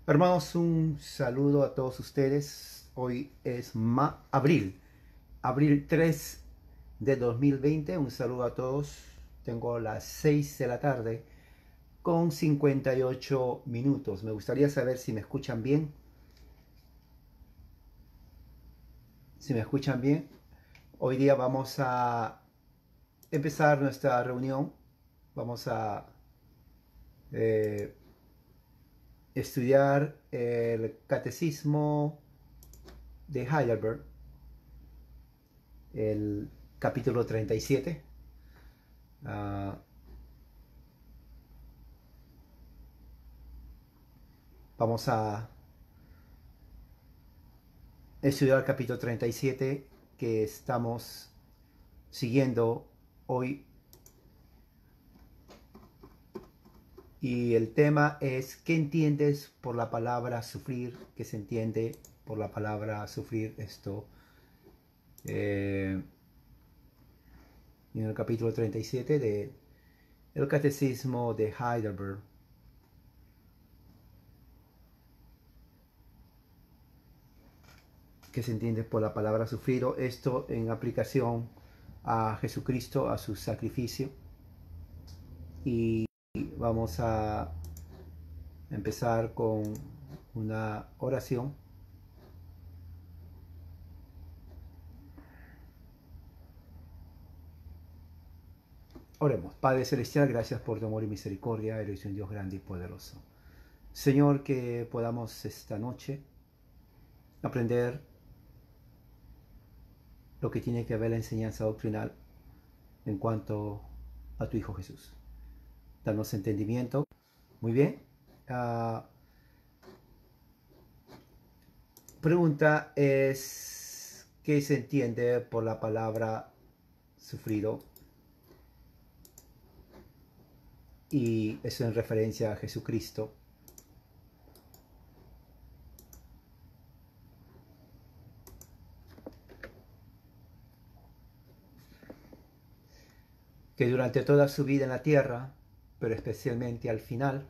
Hermanos, un saludo a todos ustedes. Hoy es abril 3 de 2020. Un saludo a todos. Tengo las 6 de la tarde con 58 minutos. Me gustaría saber si me escuchan bien. Si me escuchan bien. Hoy día vamos a empezar nuestra reunión. Vamos a eh, estudiar el catecismo de Heidelberg, el capítulo 37. Vamos a estudiar el capítulo 37 que estamos siguiendo hoy. Y el tema es: ¿qué entiendes por la palabra sufrir? ¿Qué se entiende por la palabra sufrir? Esto en el capítulo 37 de el catecismo de Heidelberg. ¿Qué se entiende por la palabra sufrir? Esto en aplicación a Jesucristo, a su sacrificio. Y vamos a empezar con una oración. Oremos. Padre Celestial, gracias por tu amor y misericordia. Eres un Dios grande y poderoso. Señor, que podamos esta noche aprender lo que tiene que ver la enseñanza doctrinal en cuanto a tu Hijo Jesús. Danos entendimiento. Muy bien. Pregunta es: ¿qué se entiende por la palabra sufrido? Y eso en referencia a Jesucristo. Que durante toda su vida en la tierra, pero especialmente al final,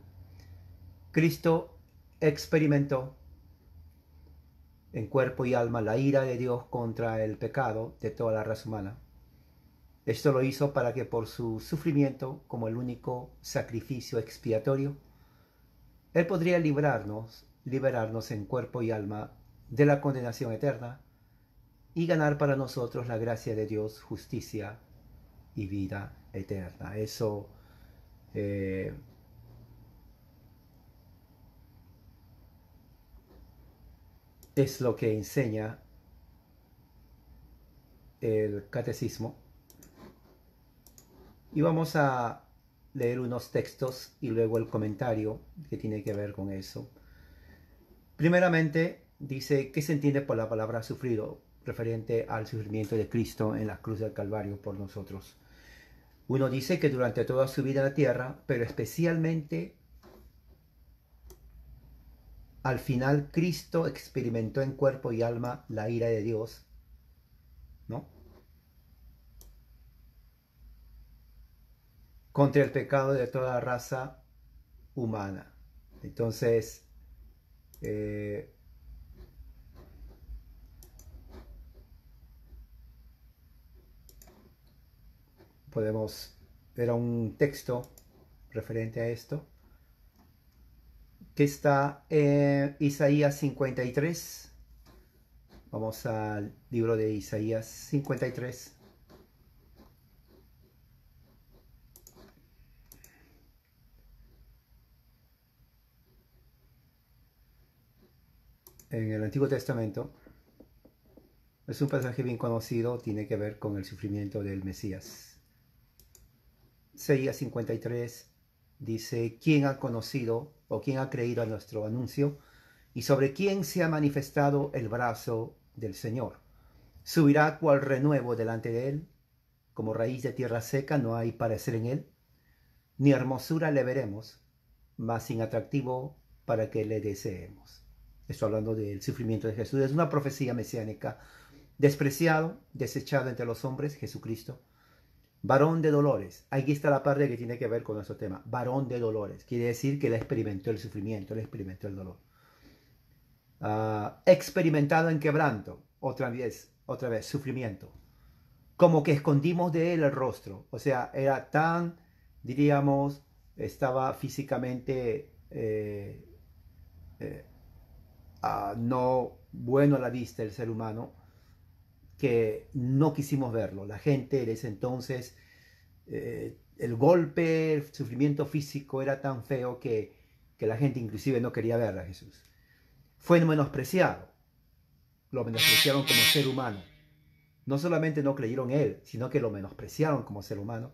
Cristo experimentó en cuerpo y alma la ira de Dios contra el pecado de toda la raza humana. Esto lo hizo para que por su sufrimiento, como el único sacrificio expiatorio, Él podría liberarnos en cuerpo y alma de la condenación eterna y ganar para nosotros la gracia de Dios, justicia y vida eterna. Eso es lo que enseña el catecismo. Y vamos a leer unos textos y luego el comentario que tiene que ver con eso. Primeramente dice: ¿qué se entiende por la palabra sufrido? Referente al sufrimiento de Cristo en la cruz del Calvario por nosotros. Uno dice que durante toda su vida en la tierra, pero especialmente al final, Cristo experimentó en cuerpo y alma la ira de Dios, ¿no?, contra el pecado de toda raza humana. Entonces, podemos ver un texto referente a esto que está en Isaías 53. Vamos al libro de Isaías 53. En el Antiguo Testamento es un pasaje bien conocido, tiene que ver con el sufrimiento del Mesías. Isaías 53 dice: ¿quién ha conocido o quién ha creído a nuestro anuncio? ¿Y sobre quién se ha manifestado el brazo del Señor? ¿Subirá cual renuevo delante de él? Como raíz de tierra seca no hay parecer en él, ni hermosura le veremos, mas sin atractivo para que le deseemos. Estoy hablando del sufrimiento de Jesús. Es una profecía mesiánica. Despreciado, desechado entre los hombres, Jesucristo. Varón de dolores. Aquí está la parte que tiene que ver con nuestro tema. Varón de dolores. Quiere decir que él experimentó el sufrimiento, él experimentó el dolor. experimentado en quebranto, otra vez, sufrimiento. Como que escondimos de él el rostro. O sea, era tan, diríamos, estaba físicamente no bueno a la vista el ser humano, que no quisimos verlo. La gente de ese entonces, el golpe, el sufrimiento físico era tan feo que la gente inclusive no quería ver a Jesús. Fue menospreciado. Lo menospreciaron como ser humano. No solamente no creyeron en él, sino que lo menospreciaron como ser humano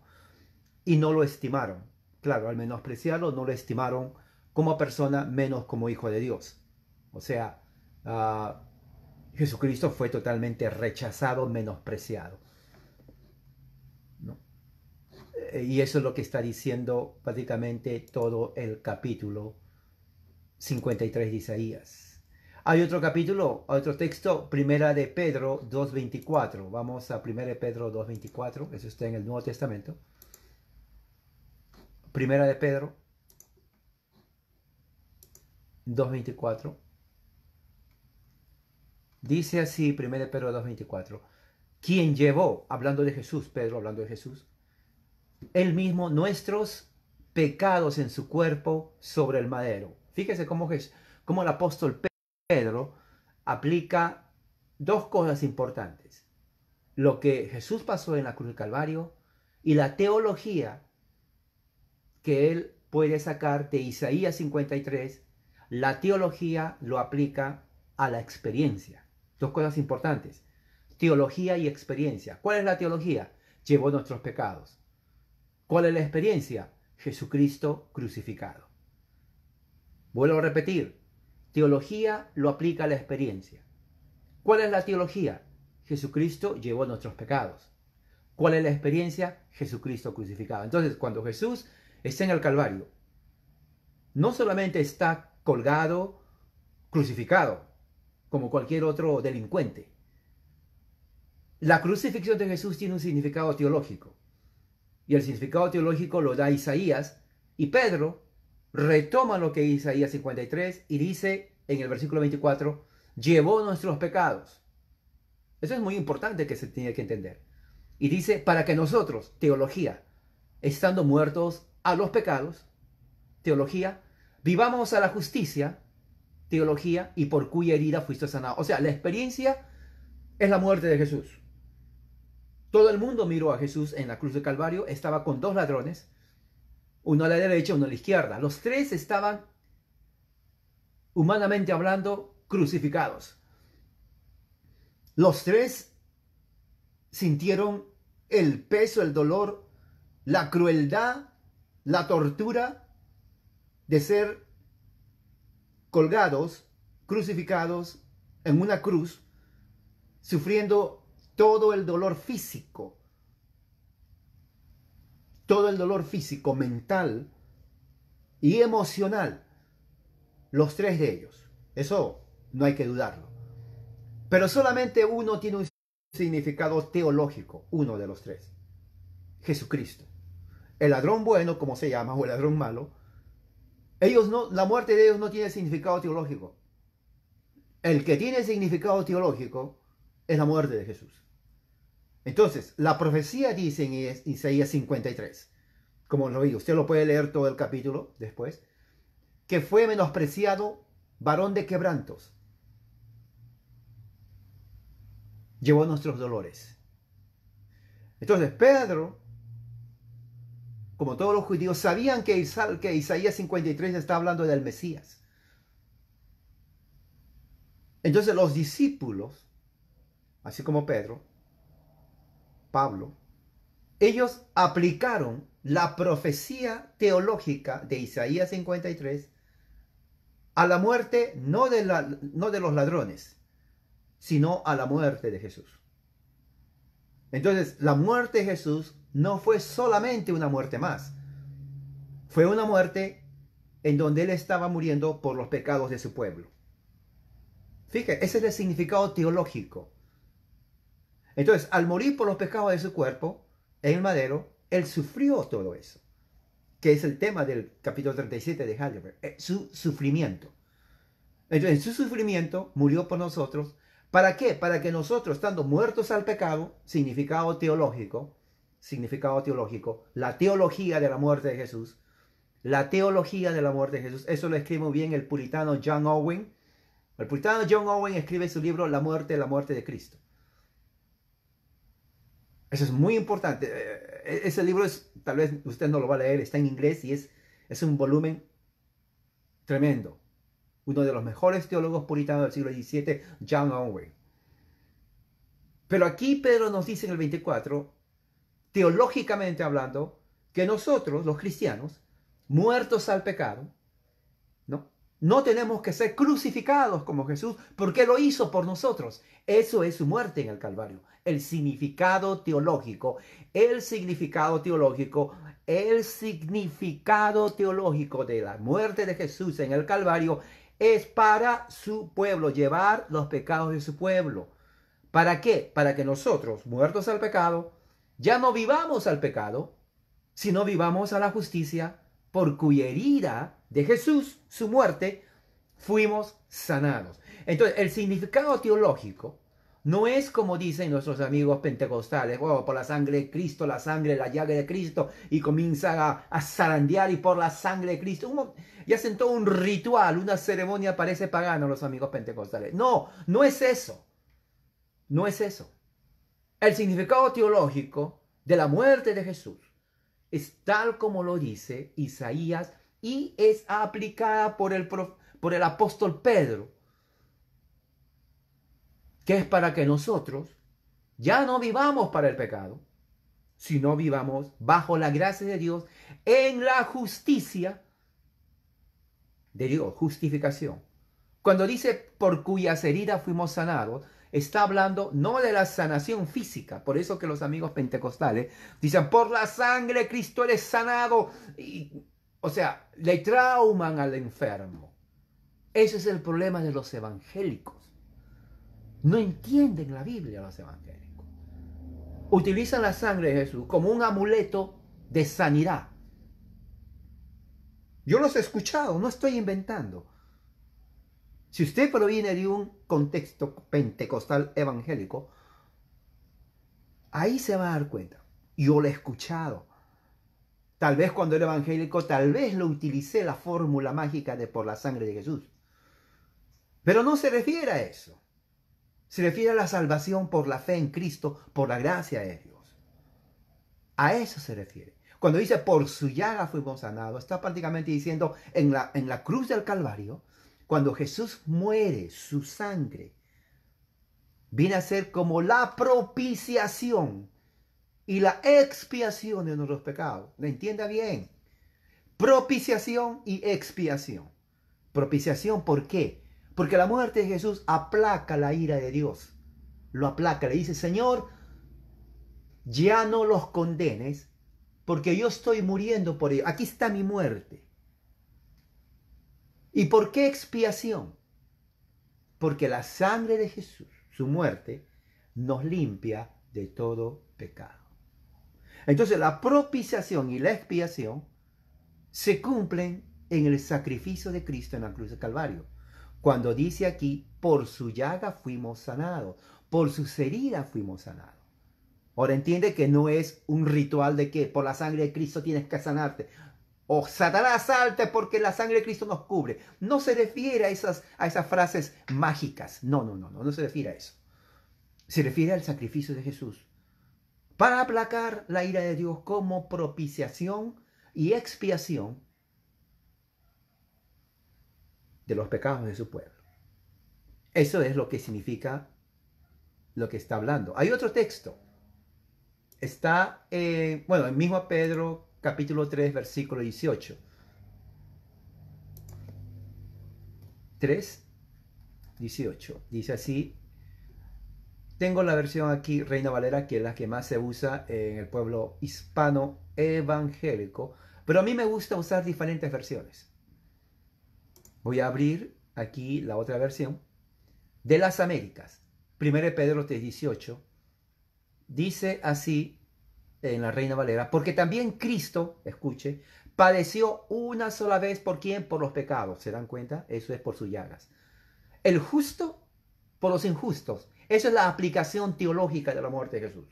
y no lo estimaron. Claro, al menospreciarlo no lo estimaron como persona, menos como hijo de Dios. O sea, Jesucristo fue totalmente rechazado, menospreciado, ¿no? Y eso es lo que está diciendo prácticamente todo el capítulo 53 de Isaías. Hay otro capítulo, otro texto, Primera de Pedro 2.24. Vamos a Primera de Pedro 2.24, eso está en el Nuevo Testamento. Primera de Pedro 2.24. Dice así, Primera de Pedro 2.24. Quien llevó, hablando de Jesús, Pedro hablando de Jesús, él mismo nuestros pecados en su cuerpo sobre el madero. Fíjese cómo el apóstol Pedro aplica dos cosas importantes: lo que Jesús pasó en la cruz del Calvario y la teología que él puede sacar de Isaías 53. La teología lo aplica a la experiencia. Dos cosas importantes: teología y experiencia. ¿Cuál es la teología? Llevó nuestros pecados. ¿Cuál es la experiencia? Jesucristo crucificado. Vuelvo a repetir, teología lo aplica a la experiencia. ¿Cuál es la teología? Jesucristo llevó nuestros pecados. ¿Cuál es la experiencia? Jesucristo crucificado. Entonces, cuando Jesús está en el Calvario, no solamente está colgado, crucificado, como cualquier otro delincuente. La crucifixión de Jesús tiene un significado teológico. Y el significado teológico lo da Isaías. Y Pedro retoma lo que dice Isaías 53 y dice en el versículo 24, llevó nuestros pecados. Eso es muy importante que se tiene que entender. Y dice, para que nosotros, teología, estando muertos a los pecados, teología, vivamos a la justicia, teología, y por cuya herida fuiste sanado. O sea, la experiencia es la muerte de Jesús. Todo el mundo miró a Jesús en la cruz del Calvario, estaba con dos ladrones, uno a la derecha, uno a la izquierda. Los tres estaban, humanamente hablando, crucificados. Los tres sintieron el peso, el dolor, la crueldad, la tortura de ser colgados, crucificados en una cruz, sufriendo todo el dolor físico, mental y emocional, los tres de ellos. Eso no hay que dudarlo. Pero solamente uno tiene un significado teológico, uno de los tres: Jesucristo. El ladrón bueno, como se llama, o el ladrón malo, la muerte de ellos no tiene significado teológico. El que tiene significado teológico es la muerte de Jesús. Entonces, la profecía dice en Isaías 53, como lo digo, usted lo puede leer todo el capítulo después, que fue menospreciado, varón de quebrantos, llevó nuestros dolores. Entonces, Pedro, como todos los judíos, sabían que Isaías 53 está hablando del Mesías. Entonces los discípulos, así como Pablo, ellos aplicaron la profecía teológica de Isaías 53 a la muerte no de los ladrones, sino a la muerte de Jesús. Entonces, la muerte de Jesús no fue solamente una muerte más. Fue una muerte en donde él estaba muriendo por los pecados de su pueblo. Fíjate, ese es el significado teológico. Entonces, al morir por los pecados de su cuerpo en el madero, él sufrió todo eso, que es el tema del capítulo 37 de Heidelberg, su sufrimiento. Entonces, en su sufrimiento murió por nosotros. ¿Para qué? Para que nosotros, estando muertos al pecado, significado teológico, la teología de la muerte de Jesús, la teología de la muerte de Jesús, eso lo escribe muy bien el puritano John Owen. El puritano John Owen escribe su libro la muerte de Cristo. Eso es muy importante. Ese libro es, tal vez usted no lo va a leer, está en inglés y es un volumen tremendo. Uno de los mejores teólogos puritanos del siglo XVII, John Owen. Pero aquí Pedro nos dice en el 24, teológicamente hablando, que nosotros, los cristianos, muertos al pecado, ¿no? No tenemos que ser crucificados como Jesús, porque lo hizo por nosotros. Eso es su muerte en el Calvario. El significado teológico, el significado teológico, el significado teológico de la muerte de Jesús en el Calvario es para su pueblo, llevar los pecados de su pueblo. ¿Para qué? Para que nosotros, muertos al pecado, ya no vivamos al pecado, sino vivamos a la justicia, por cuya herida de Jesús, su muerte, fuimos sanados. Entonces, el significado teológico no es como dicen nuestros amigos pentecostales, oh, por la sangre de Cristo, la sangre, la llaga de Cristo, y comienza a zarandear y por la sangre de Cristo. Y hacen todo un ritual, una ceremonia, parece pagana los amigos pentecostales. No, no es eso. No es eso. El significado teológico de la muerte de Jesús es tal como lo dice Isaías y es aplicada por el apóstol Pedro, que es para que nosotros ya no vivamos para el pecado, sino vivamos bajo la gracia de Dios en la justicia de Dios, justificación. Cuando dice por cuyas heridas fuimos sanados, está hablando no de la sanación física, por eso que los amigos pentecostales dicen, por la sangre de Cristo eres sanado. O sea, le trauman al enfermo. Ese es el problema de los evangélicos. No entienden la Biblia los evangélicos. Utilizan la sangre de Jesús como un amuleto de sanidad. Yo los he escuchado, no estoy inventando. Si usted proviene de un contexto pentecostal evangélico, ahí se va a dar cuenta. Yo lo he escuchado. Tal vez cuando era evangélico, tal vez lo utilicé la fórmula mágica de por la sangre de Jesús. Pero no se refiere a eso. Se refiere a la salvación por la fe en Cristo, por la gracia de Dios. A eso se refiere. Cuando dice por su llaga fuimos sanados, está prácticamente diciendo en la cruz del Calvario, cuando Jesús muere, su sangre viene a ser como la propiciación y la expiación de nuestros pecados. ¿Le entienda bien? Propiciación y expiación. Propiciación, ¿por qué? Porque la muerte de Jesús aplaca la ira de Dios. Lo aplaca, le dice, Señor, ya no los condenes, porque yo estoy muriendo por ellos. Aquí está mi muerte. ¿Y por qué expiación? Porque la sangre de Jesús, su muerte, nos limpia de todo pecado. Entonces la propiciación y la expiación se cumplen en el sacrificio de Cristo en la cruz del Calvario. Cuando dice aquí, por su llaga fuimos sanados, por sus heridas fuimos sanados. Ahora entiende que no es un ritual de que por la sangre de Cristo tienes que sanarte. O Satanás salte porque la sangre de Cristo nos cubre. No se refiere a esas frases mágicas. No se refiere a eso. Se refiere al sacrificio de Jesús para aplacar la ira de Dios como propiciación y expiación de los pecados de su pueblo. Eso es lo que significa lo que está hablando. Hay otro texto. Está, el mismo Pedro, capítulo 3, versículo 18. 3, 18. Dice así. Tengo la versión aquí, Reina Valera, que es la que más se usa en el pueblo hispano evangélico. Pero a mí me gusta usar diferentes versiones. Voy a abrir aquí la otra versión de las Américas. 1 Pedro 3:18 dice así en la Reina Valera, porque también Cristo, escuche, padeció una sola vez por quién, por los pecados. ¿Se dan cuenta? Eso es por sus llagas. el justo por los injustos. Esa es la aplicación teológica de la muerte de Jesús.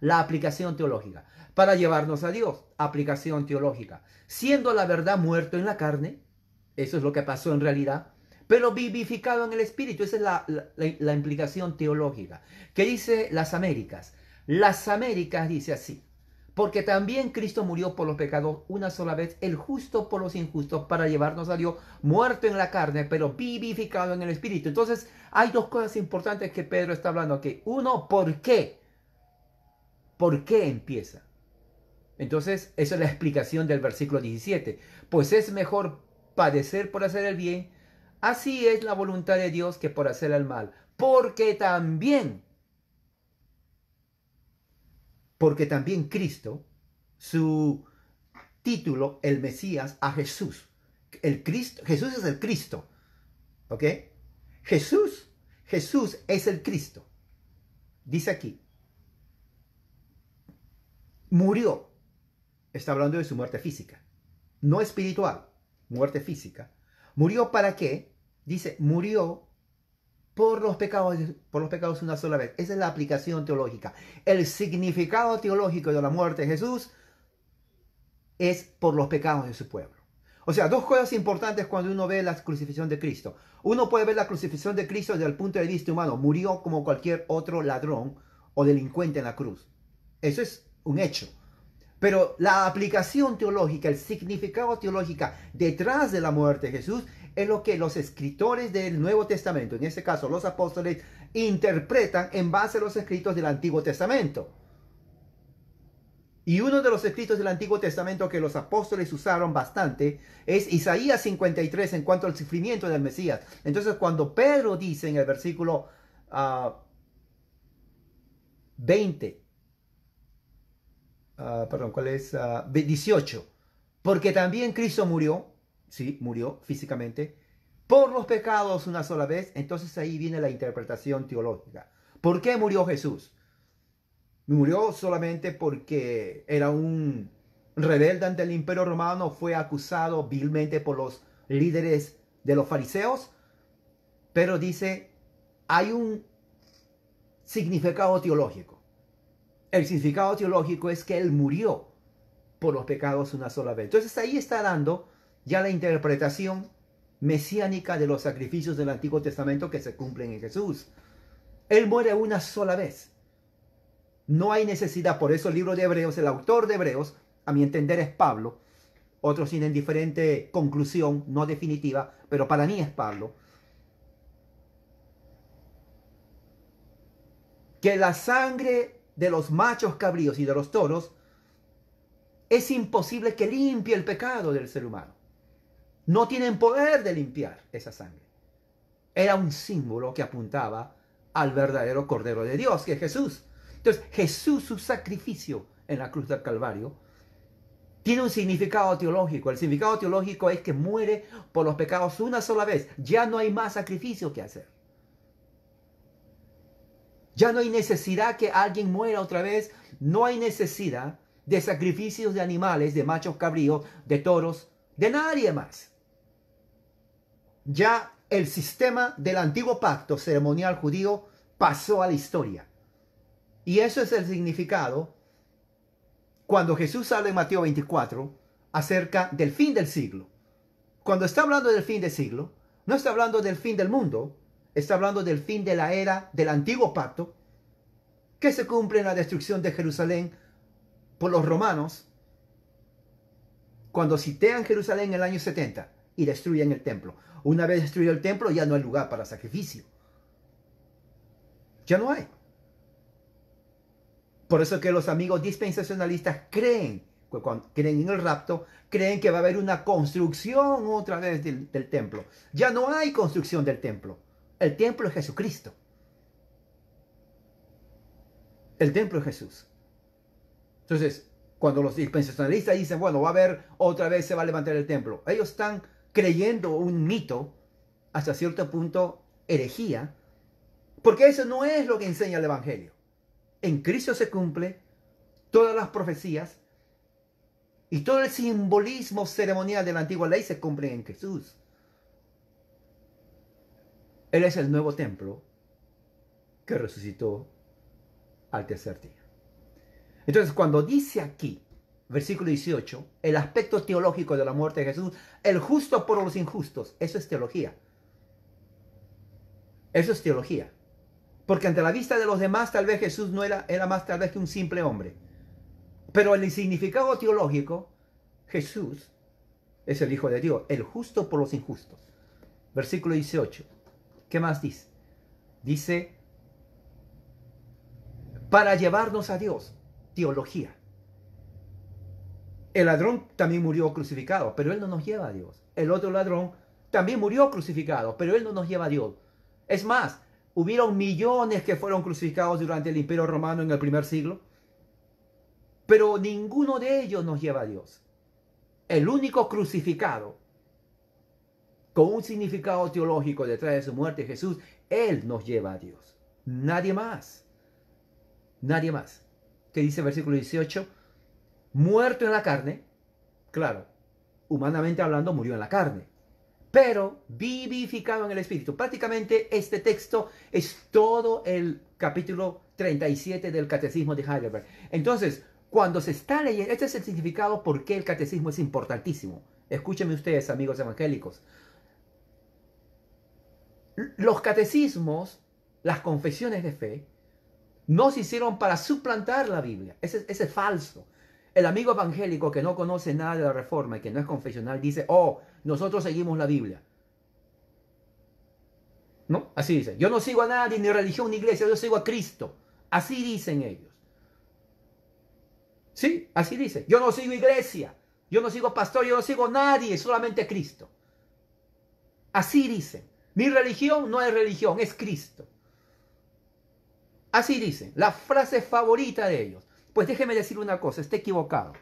La aplicación teológica. Para llevarnos a Dios, aplicación teológica. Siendo la verdad muerto en la carne, eso es lo que pasó en realidad, pero vivificado en el Espíritu. Esa es la implicación teológica. ¿Qué dice las Américas? Las Américas dice así: porque también Cristo murió por los pecados una sola vez, el justo por los injustos, para llevarnos a Dios, muerto en la carne, pero vivificado en el Espíritu. Entonces, hay dos cosas importantes que Pedro está hablando aquí. Uno, ¿por qué? ¿Por qué empieza? Entonces, esa es la explicación del versículo 17. Pues es mejor padecer por hacer el bien, así es la voluntad de Dios, que por hacer el mal. Porque también Cristo, su título, el Mesías, a Jesús. El Cristo, Jesús es el Cristo. ¿Ok? Jesús es el Cristo. Dice aquí, murió. Está hablando de su muerte física, no espiritual, muerte física. ¿Murió para qué? Dice, murió por los pecados una sola vez. Esa es la aplicación teológica. El significado teológico de la muerte de Jesús es por los pecados de su pueblo. O sea, dos cosas importantes cuando uno ve la crucifixión de Cristo. Uno puede ver la crucifixión de Cristo desde el punto de vista humano. Murió como cualquier otro ladrón o delincuente en la cruz. Eso es un hecho. Pero la aplicación teológica, el significado teológico detrás de la muerte de Jesús es lo que los escritores del Nuevo Testamento, en este caso los apóstoles, interpretan en base a los escritos del Antiguo Testamento. Y uno de los escritos del Antiguo Testamento que los apóstoles usaron bastante es Isaías 53 en cuanto al sufrimiento del Mesías. Entonces, cuando Pedro dice en el versículo 20, ¿cuál es? 18. Porque también Cristo murió, sí, murió físicamente, por los pecados una sola vez. Entonces ahí viene la interpretación teológica. ¿Por qué murió Jesús? Murió solamente porque era un rebelde ante el Imperio Romano, fue acusado vilmente por los líderes de los fariseos, pero dice, hay un significado teológico. El significado teológico es que Él murió por los pecados una sola vez. Entonces ahí está dando ya la interpretación mesiánica de los sacrificios del Antiguo Testamento que se cumplen en Jesús. Él muere una sola vez. No hay necesidad, por eso el libro de Hebreos, el autor de Hebreos, a mi entender es Pablo, otros tienen diferente conclusión, no definitiva, pero para mí es Pablo, que la sangre de los machos cabríos y de los toros es imposible que limpie el pecado del ser humano. No tienen poder de limpiar esa sangre. Era un símbolo que apuntaba al verdadero Cordero de Dios, que es Jesús. Entonces, Jesús, su sacrificio en la cruz del Calvario, tiene un significado teológico. El significado teológico es que muere por los pecados una sola vez. Ya no hay más sacrificio que hacer. Ya no hay necesidad que alguien muera otra vez. No hay necesidad de sacrificios de animales, de machos cabríos, de toros, de nadie más. Ya el sistema del antiguo pacto ceremonial judío pasó a la historia. Y eso es el significado cuando Jesús habla en Mateo 24 acerca del fin del siglo. Cuando está hablando del fin del siglo, no está hablando del fin del mundo, está hablando del fin de la era del antiguo pacto, que se cumple en la destrucción de Jerusalén por los romanos, cuando sitian Jerusalén en el año 70 y destruyen el templo. Una vez destruido el templo, ya no hay lugar para sacrificio. Ya no hay. Por eso que los amigos dispensacionalistas creen en el rapto, creen que va a haber una construcción otra vez del templo. Ya no hay construcción del templo. El templo es Jesucristo. El templo es Jesús. Entonces, cuando los dispensacionalistas dicen, bueno, va a haber otra vez, se va a levantar el templo, ellos están creyendo un mito, hasta cierto punto herejía, porque eso no es lo que enseña el Evangelio. En Cristo se cumple todas las profecías y todo el simbolismo ceremonial de la antigua ley se cumple en Jesús. Él es el nuevo templo que resucitó al tercer día. Entonces, cuando dice aquí, versículo 18, el aspecto teológico de la muerte de Jesús, el justo por los injustos, eso es teología. Eso es teología. Porque ante la vista de los demás, tal vez Jesús no era más tal vez que un simple hombre. Pero en el significado teológico, Jesús es el Hijo de Dios, el justo por los injustos. Versículo 18. ¿Qué más dice? Dice, para llevarnos a Dios, teología. El ladrón también murió crucificado, pero él no nos lleva a Dios. El otro ladrón también murió crucificado, pero él no nos lleva a Dios. Es más, hubieron millones que fueron crucificados durante el Imperio Romano en el primer siglo, pero ninguno de ellos nos lleva a Dios. El único crucificado con un significado teológico detrás de su muerte, Jesús, Él nos lleva a Dios. Nadie más. Nadie más. ¿Qué dice el versículo 18? Muerto en la carne, claro, humanamente hablando, murió en la carne, pero vivificado en el Espíritu. Prácticamente este texto es todo el capítulo 37 del Catecismo de Heidelberg. Entonces, cuando se está leyendo, este es el significado por qué el catecismo es importantísimo. Escúchenme ustedes, amigos evangélicos. Los catecismos, las confesiones de fe, no se hicieron para suplantar la Biblia. Ese es falso. El amigo evangélico que no conoce nada de la Reforma y que no es confesional dice, oh, nosotros seguimos la Biblia. ¿No? Así dice. Yo no sigo a nadie, ni religión, ni iglesia, yo sigo a Cristo. Así dicen ellos. Sí, así dice. Yo no sigo iglesia, yo no sigo pastor, yo no sigo a nadie, solamente a Cristo. Así dicen. Mi religión no es religión, es Cristo. Así dicen. La frase favorita de ellos. Pues déjeme decir una cosa, está equivocado.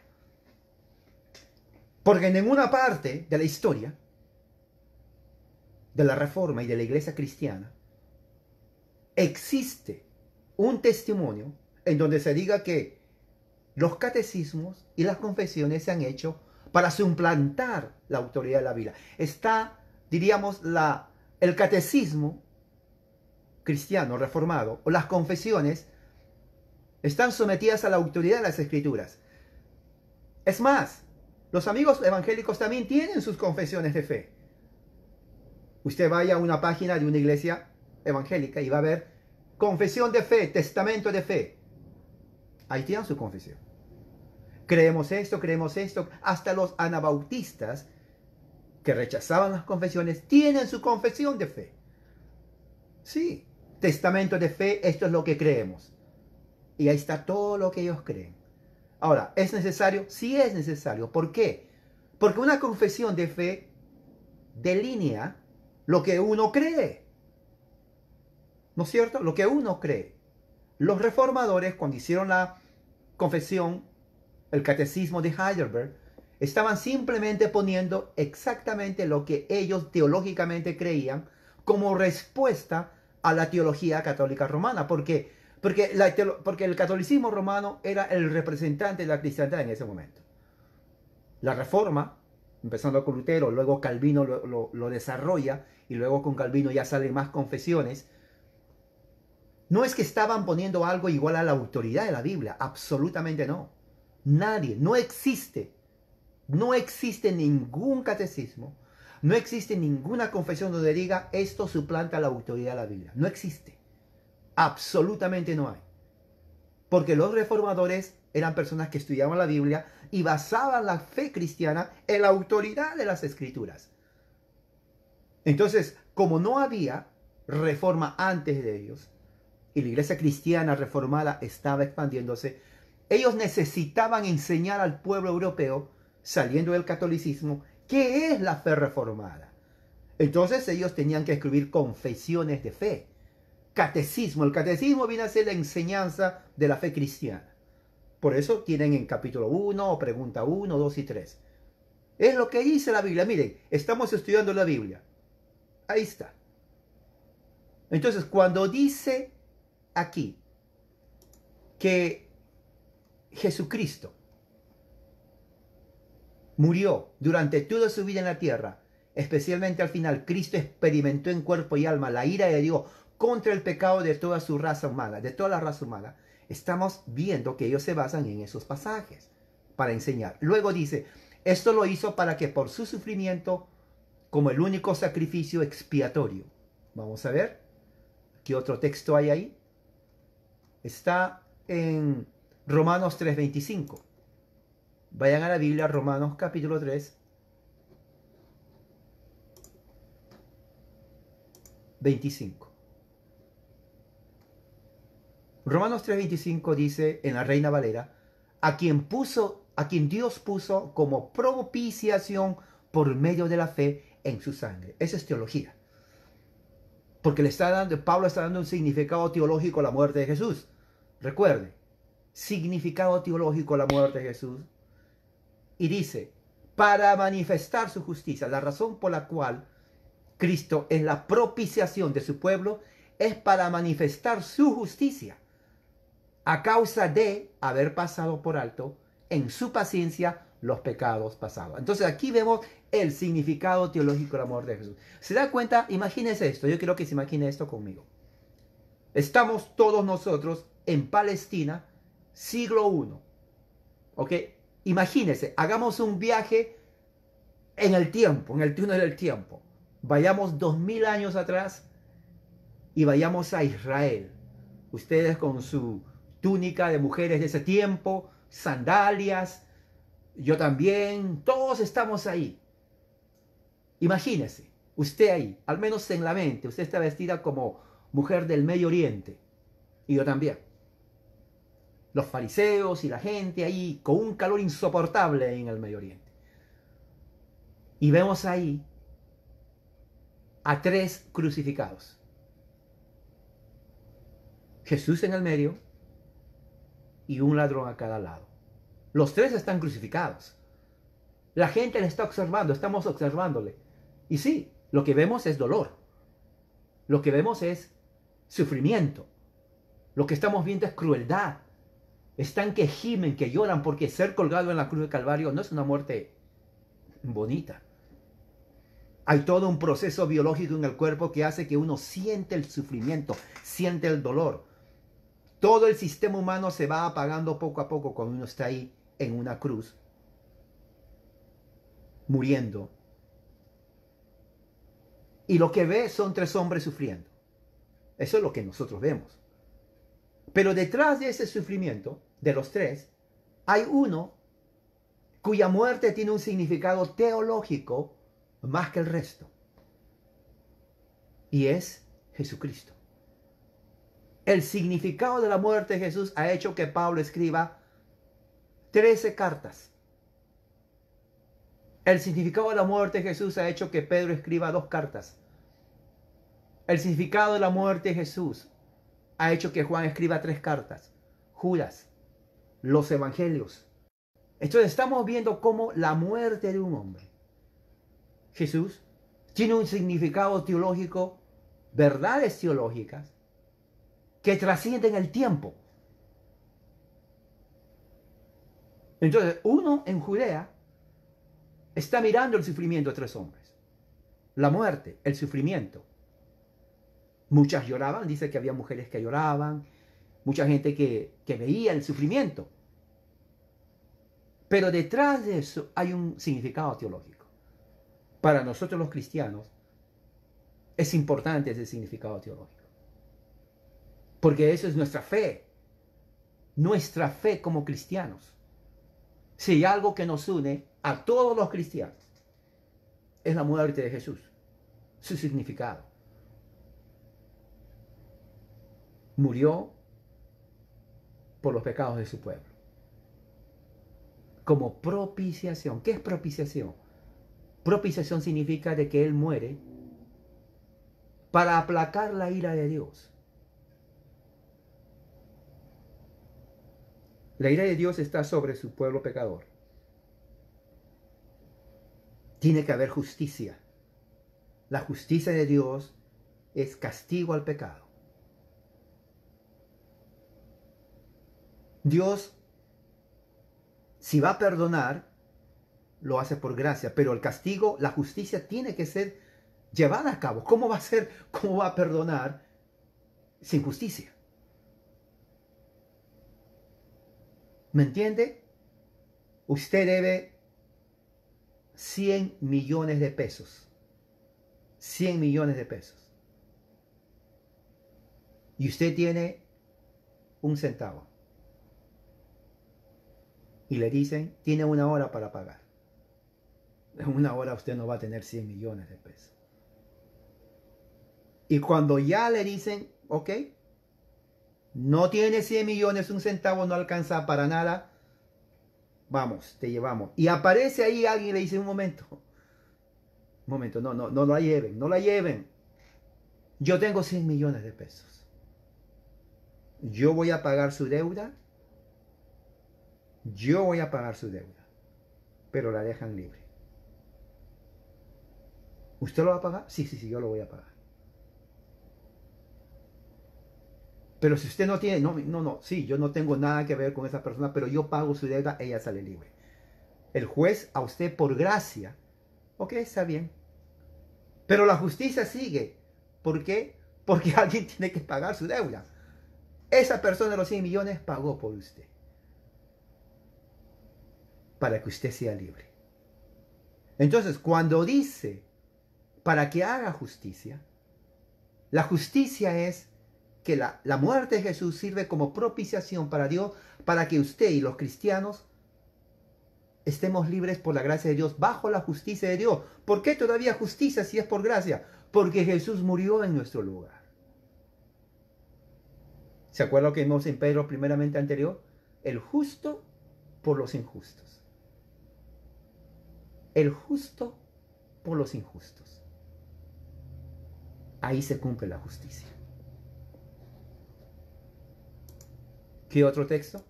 Porque en ninguna parte de la historia de la Reforma y de la Iglesia cristiana existe un testimonio en donde se diga que los catecismos y las confesiones se han hecho para suplantar la autoridad de la Biblia. Está, diríamos, el catecismo cristiano reformado o las confesiones están sometidas a la autoridad de las Escrituras. Es más, los amigos evangélicos también tienen sus confesiones de fe. Usted vaya a una página de una iglesia evangélica y va a ver confesión de fe, testamento de fe. Ahí tienen su confesión. Creemos esto, creemos esto. Hasta los anabautistas que rechazaban las confesiones tienen su confesión de fe. Sí, testamento de fe, esto es lo que creemos. Y ahí está todo lo que ellos creen. Ahora, ¿es necesario? Sí es necesario. ¿Por qué? Porque una confesión de fe delinea lo que uno cree. ¿No es cierto? Lo que uno cree. Los reformadores, cuando hicieron la confesión, el catecismo de Heidelberg, estaban simplemente poniendo exactamente lo que ellos teológicamente creían como respuesta a la teología católica romana. Porque el catolicismo romano era el representante de la cristiandad en ese momento. La Reforma, empezando con Lutero, luego Calvino lo desarrolla, y luego con Calvino ya salen más confesiones. No es que estaban poniendo algo igual a la autoridad de la Biblia, absolutamente no. Nadie, no existe ningún catecismo, no existe ninguna confesión donde diga esto suplanta la autoridad de la Biblia. No existe. Absolutamente no hay. Porque los reformadores eran personas que estudiaban la Biblia y basaban la fe cristiana en la autoridad de las Escrituras. Entonces, como no había reforma antes de ellos, y la iglesia cristiana reformada estaba expandiéndose, ellos necesitaban enseñar al pueblo europeo, saliendo del catolicismo, qué es la fe reformada. Entonces ellos tenían que escribir confesiones de fe. Catecismo. El catecismo viene a ser la enseñanza de la fe cristiana. Por eso tienen en capítulo 1, o pregunta 1, 2 y 3. Es lo que dice la Biblia. Miren, estamos estudiando la Biblia. Ahí está. Entonces, cuando dice aquí que Jesucristo murió durante toda su vida en la tierra especialmente al final, Cristo experimentó en cuerpo y alma la ira de Dios contra el pecado de toda su raza humana, de toda la raza humana, estamos viendo que ellos se basan en esos pasajes para enseñar. Luego dice, esto lo hizo para que por su sufrimiento, como el único sacrificio expiatorio. Vamos a ver, ¿qué otro texto hay ahí? Está en Romanos 3:25. Vayan a la Biblia, Romanos capítulo 3, 25. Romanos 3:25 dice en la Reina Valera, a quien Dios puso como propiciación por medio de la fe en su sangre. Esa es teología. Porque Pablo está dando un significado teológico a la muerte de Jesús. Recuerde, significado teológico a la muerte de Jesús. Y dice, para manifestar su justicia, la razón por la cual Cristo es la propiciación de su pueblo es para manifestar su justicia a causa de haber pasado por alto en su paciencia los pecados pasados. Entonces aquí vemos el significado teológico de la muerte de Jesús. ¿Se da cuenta? Imagínese esto. Yo quiero que se imagine esto conmigo. Estamos todos nosotros en Palestina, siglo I. ¿Ok? Imagínese, hagamos un viaje en el tiempo, en el túnel del tiempo. Vayamos 2000 años atrás y vayamos a Israel. Ustedes con su túnica de mujeres de ese tiempo, sandalias, yo también, todos estamos ahí. Imagínese, usted ahí, al menos en la mente, usted está vestida como mujer del Medio Oriente. Y yo también. Los fariseos y la gente ahí con un calor insoportable en el Medio Oriente. Y vemos ahí a 3 crucificados. Jesús en el medio y un ladrón a cada lado. Los 3 están crucificados. La gente le está observando, estamos observándole. Y sí, lo que vemos es dolor. Lo que vemos es sufrimiento. Lo que estamos viendo es crueldad. Están que gimen, que lloran, porque ser colgado en la cruz de Calvario no es una muerte bonita. Hay todo un proceso biológico en el cuerpo que hace que uno siente el sufrimiento, siente el dolor. Todo el sistema humano se va apagando poco a poco cuando uno está ahí en una cruz, muriendo. Y lo que ve son 3 hombres sufriendo. Eso es lo que nosotros vemos. Pero detrás de ese sufrimiento, de los 3, hay uno cuya muerte tiene un significado teológico más que el resto. Y es Jesucristo. El significado de la muerte de Jesús ha hecho que Pablo escriba 13 cartas. El significado de la muerte de Jesús ha hecho que Pedro escriba 2 cartas. El significado de la muerte de Jesús ha hecho que Juan escriba 3 cartas. Judas, los evangelios. Entonces estamos viendo cómo la muerte de un hombre, Jesús, tiene un significado teológico, verdades teológicas, que trascienden el tiempo. Entonces, uno en Judea está mirando el sufrimiento de 3 hombres. La muerte, el sufrimiento. Muchas lloraban, dice que había mujeres que lloraban, mucha gente que veía el sufrimiento. Pero detrás de eso hay un significado teológico. Para nosotros los cristianos es importante ese significado teológico. Porque eso es nuestra fe. Nuestra fe como cristianos. Si hay algo que nos une a todos los cristianos, es la muerte de Jesús. Su significado. Murió por los pecados de su pueblo. Como propiciación. ¿Qué es propiciación? Propiciación significa de que Él muere para aplacar la ira de Dios. La ira de Dios está sobre su pueblo pecador. Tiene que haber justicia. La justicia de Dios es castigo al pecado. Dios, si va a perdonar, lo hace por gracia, pero el castigo, la justicia tiene que ser llevada a cabo. ¿Cómo va a ser? ¿Cómo va a perdonar sin justicia? ¿Me entiende? Usted debe 100 millones de pesos. 100 millones de pesos. Y usted tiene un centavo. Y le dicen, tiene una hora para pagar. En una hora usted no va a tener 100 millones de pesos. Y cuando ya le dicen, ok, no tiene 100 millones, un centavo no alcanza para nada, vamos, te llevamos. Y aparece ahí alguien y le dice, un momento, no la lleven, no la lleven. Yo tengo 100 millones de pesos. Yo voy a pagar su deuda. Yo voy a pagar su deuda. Pero la dejan libre. ¿Usted lo va a pagar? Sí, yo lo voy a pagar. Pero si usted no tiene, sí, yo no tengo nada que ver con esa persona, pero yo pago su deuda, ella sale libre. El juez a usted por gracia, ok, está bien. Pero la justicia sigue. ¿Por qué? Porque alguien tiene que pagar su deuda. Esa persona de los 100 millones pagó por usted. Para que usted sea libre. Entonces, cuando dice para que haga justicia, la justicia es que la muerte de Jesús sirve como propiciación para Dios, para que usted y los cristianos estemos libres por la gracia de Dios, bajo la justicia de Dios. ¿Por qué todavía justicia si es por gracia? Porque Jesús murió en nuestro lugar. ¿Se acuerda lo que vimos en Pedro primeramente anterior? El justo por los injustos. El justo por los injustos. Ahí se cumple la justicia. ¿Qué otro texto?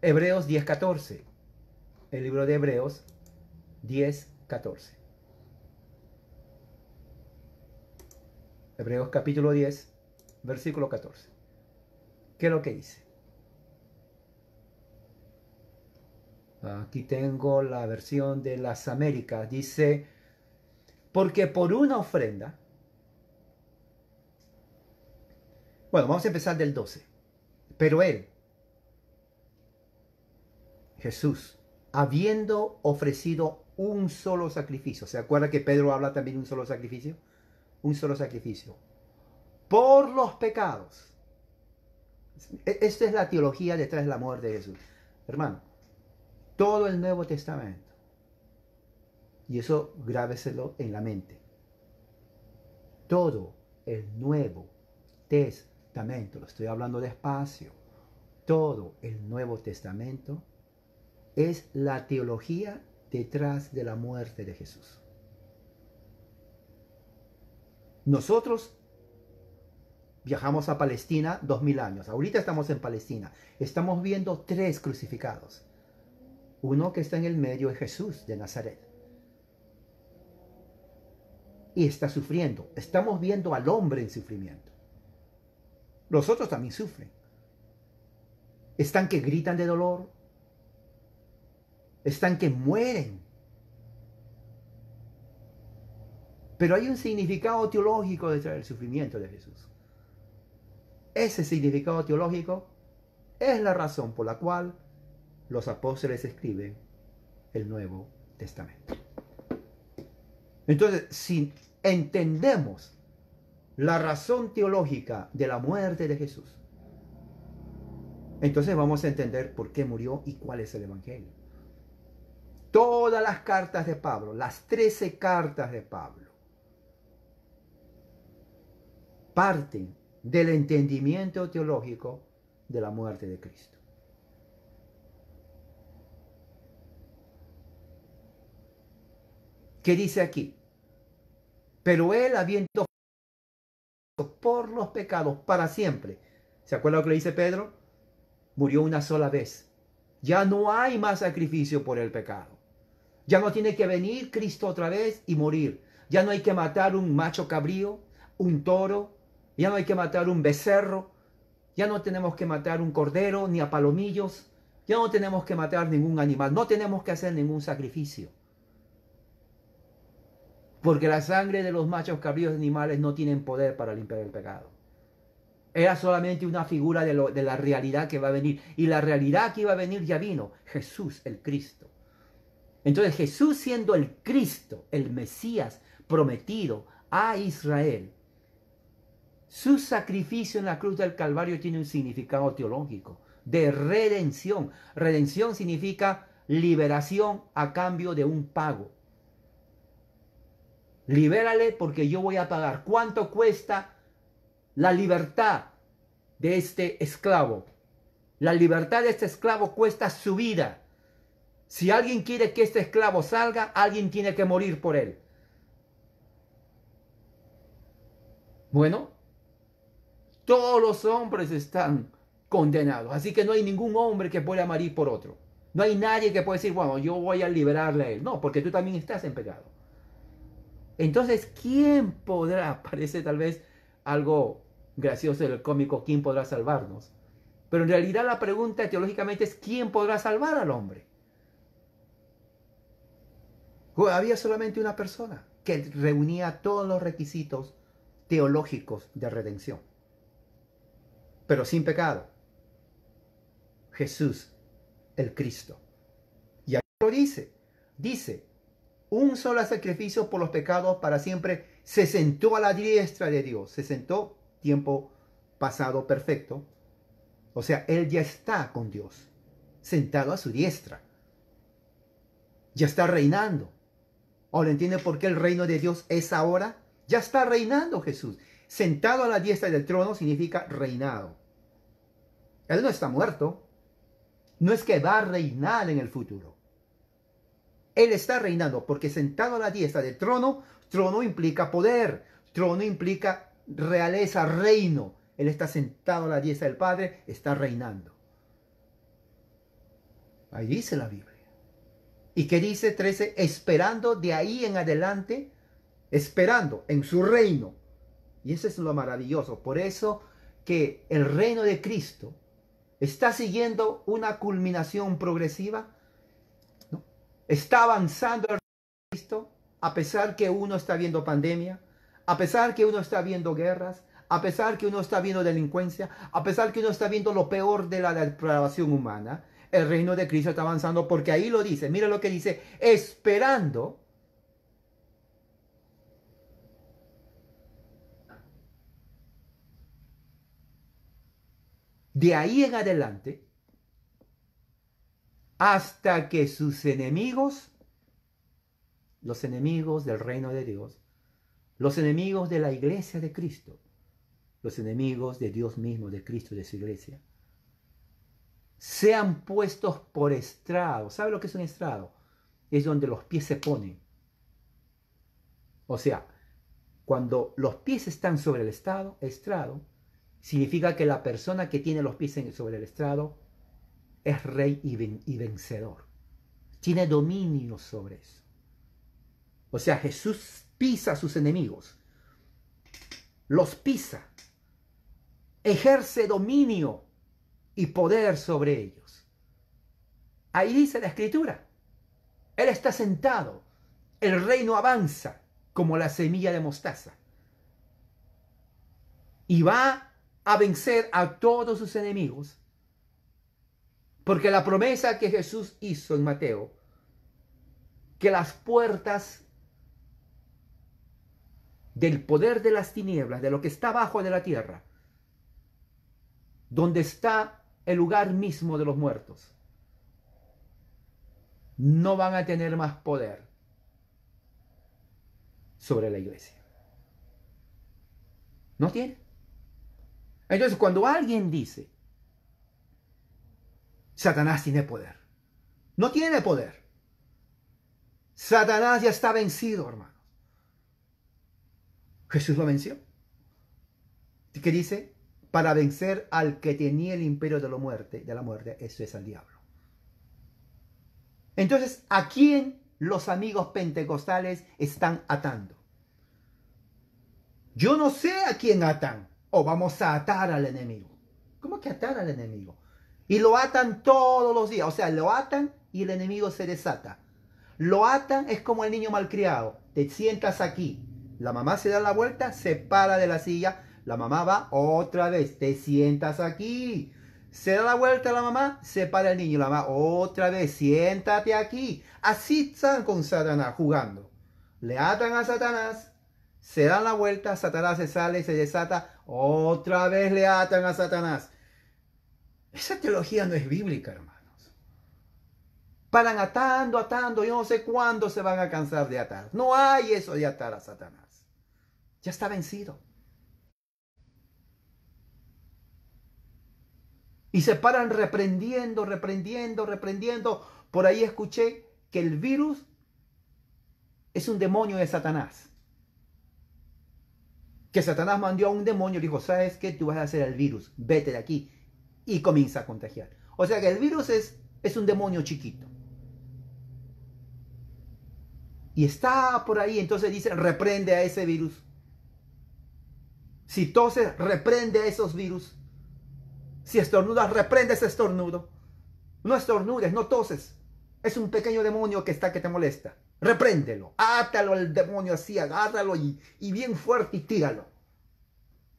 Hebreos 10:14. El libro de Hebreos 10:14. Hebreos capítulo 10, versículo 14. ¿Qué es lo que dice? Aquí tengo la versión de las Américas. Dice, porque por una ofrenda. Bueno, vamos a empezar del 12. Pero él, Jesús, habiendo ofrecido un solo sacrificio. ¿Se acuerda que Pedro habla también de un solo sacrificio? Un solo sacrificio. Por los pecados. Esta es la teología detrás de la muerte de Jesús. Hermano, todo el Nuevo Testamento. Y eso grábeselo en la mente. Todo el Nuevo Testamento, lo estoy hablando despacio. Todo el Nuevo Testamento es la teología detrás de la muerte de Jesús. Nosotros viajamos a Palestina 2000 años. Ahorita estamos en Palestina. Estamos viendo 3 crucificados. Uno que está en el medio es Jesús de Nazaret. Y está sufriendo. Estamos viendo al hombre en sufrimiento. Los otros también sufren. Están que gritan de dolor. Están que mueren. Pero hay un significado teológico detrás del sufrimiento de Jesús. Ese significado teológico es la razón por la cual los apóstoles escriben el Nuevo Testamento. Entonces, si entendemos la razón teológica de la muerte de Jesús, entonces vamos a entender por qué murió y cuál es el Evangelio. Todas las cartas de Pablo, las 13 cartas de Pablo, parten del entendimiento teológico de la muerte de Cristo. ¿Qué dice aquí? Pero él, habiendo por los pecados para siempre. ¿Se acuerda lo que le dice Pedro? Murió una sola vez. Ya no hay más sacrificio por el pecado. Ya no tiene que venir Cristo otra vez y morir. Ya no hay que matar un macho cabrío, un toro. Ya no hay que matar un becerro. Ya no tenemos que matar un cordero ni a palomillos. Ya no tenemos que matar ningún animal, no tenemos que hacer ningún sacrificio. Porque la sangre de los machos cabríos animales no tienen poder para limpiar el pecado. Era solamente una figura de la realidad que va a venir. Y la realidad que iba a venir ya vino. Jesús, el Cristo. Entonces Jesús, siendo el Cristo, el Mesías prometido a Israel, su sacrificio en la cruz del Calvario tiene un significado teológico de redención. Redención significa liberación a cambio de un pago. Libérale porque yo voy a pagar. ¿Cuánto cuesta la libertad de este esclavo? La libertad de este esclavo cuesta su vida. Si alguien quiere que este esclavo salga, alguien tiene que morir por él. Bueno, todos los hombres están condenados, así que no hay ningún hombre que pueda morir por otro. No hay nadie que pueda decir, bueno, yo voy a liberarle a él. No, porque tú también estás en pecado. Entonces, ¿quién podrá? Parece tal vez algo gracioso del cómico, ¿quién podrá salvarnos? Pero en realidad la pregunta teológicamente es, ¿quién podrá salvar al hombre? Había solamente una persona que reunía todos los requisitos teológicos de redención, pero sin pecado. Jesús, el Cristo. Y ahí lo dice, un solo sacrificio por los pecados para siempre, se sentó a la diestra de Dios. Se sentó, tiempo pasado perfecto. O sea, él ya está con Dios, sentado a su diestra. Ya está reinando. Ahora entiende por qué el reino de Dios es ahora. Ya está reinando Jesús. Sentado a la diestra del trono significa reinado. Él no está muerto. No es que va a reinar en el futuro. Él está reinando porque sentado a la diestra del trono, trono implica poder, trono implica realeza, reino. Él está sentado a la diestra del Padre, está reinando. Ahí dice la Biblia. ¿Y qué dice 13? Esperando de ahí en adelante, esperando en su reino. Y eso es lo maravilloso. Por eso que el reino de Cristo está siguiendo una culminación progresiva. Está avanzando el Cristo, a pesar que uno está viendo pandemia, a pesar que uno está viendo guerras, a pesar que uno está viendo delincuencia, a pesar que uno está viendo lo peor de la depravación humana. El reino de Cristo está avanzando porque ahí lo dice. Mira lo que dice, esperando de ahí en adelante hasta que sus enemigos, los enemigos del reino de Dios, los enemigos de la iglesia de Cristo, los enemigos de Dios mismo, de Cristo, de su iglesia, sean puestos por estrado. ¿Sabe lo que es un estrado? Es donde los pies se ponen. O sea, cuando los pies están sobre el estrado, significa que la persona que tiene los pies sobre el estrado es rey y vencedor. Tiene dominio sobre eso. O sea, Jesús pisa a sus enemigos. Los pisa. Ejerce dominio y poder sobre ellos. Ahí dice la Escritura. Él está sentado. El reino avanza como la semilla de mostaza. Y va a vencer a todos sus enemigos. Porque la promesa que Jesús hizo en Mateo, que las puertas del poder de las tinieblas, de lo que está abajo de la tierra, donde está el lugar mismo de los muertos, no van a tener más poder sobre la iglesia. No tiene. Entonces, cuando alguien dice, Satanás tiene poder, no tiene poder. Satanás ya está vencido, hermanos. Jesús lo venció. ¿Qué dice? Para vencer al que tenía el imperio de la muerte, eso es al diablo. Entonces, ¿a quién los amigos pentecostales están atando? Yo no sé a quién atan. O vamos a atar al enemigo. ¿Cómo que atar al enemigo? Y lo atan todos los días. O sea, lo atan y el enemigo se desata. Lo atan es como el niño malcriado. Te sientas aquí. La mamá se da la vuelta, se para de la silla. La mamá va otra vez. Te sientas aquí. Se da la vuelta la mamá, se para el niño. La mamá otra vez, siéntate aquí. Así están con Satanás jugando. Le atan a Satanás. Se dan la vuelta, Satanás se sale, se desata. Otra vez le atan a Satanás. Esa teología no es bíblica, hermanos. Paran atando, atando. Yo no sé cuándo se van a cansar de atar. No hay eso de atar a Satanás. Ya está vencido. Y se paran reprendiendo, reprendiendo, reprendiendo. Por ahí escuché que el virus es un demonio de Satanás. Que Satanás mandó a un demonio y dijo, ¿sabes qué? Tú vas a hacer el virus. Vete de aquí. Y comienza a contagiar. O sea que el virus es un demonio chiquito. Y está por ahí, entonces dice, reprende a ese virus. Si toses, reprende a esos virus. Si estornudas, reprende ese estornudo. No estornudes, no toses. Es un pequeño demonio que te molesta. Repréndelo, átalo al demonio así, agárralo y bien fuerte y tíralo.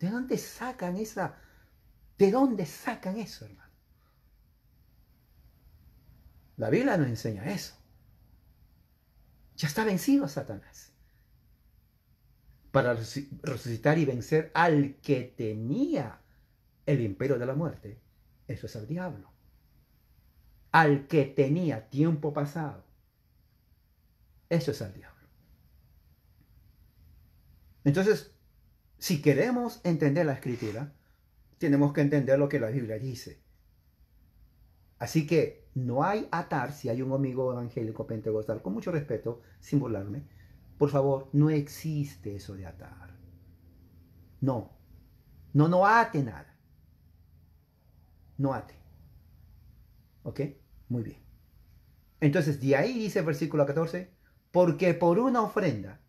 ¿De dónde sacan esa? ¿De dónde sacan eso, hermano? La Biblia nos enseña eso. Ya está vencido Satanás. Para resucitar y vencer al que tenía el imperio de la muerte, eso es el diablo. Al que tenía tiempo pasado, eso es el diablo. Entonces, si queremos entender la Escritura, tenemos que entender lo que la Biblia dice. Así que no hay atar. Si hay un amigo evangélico pentecostal, con mucho respeto, sin burlarme, por favor, no existe eso de atar. No ate nada. No ate. ¿Ok? Muy bien. Entonces, de ahí dice el versículo 14, porque por una ofrenda,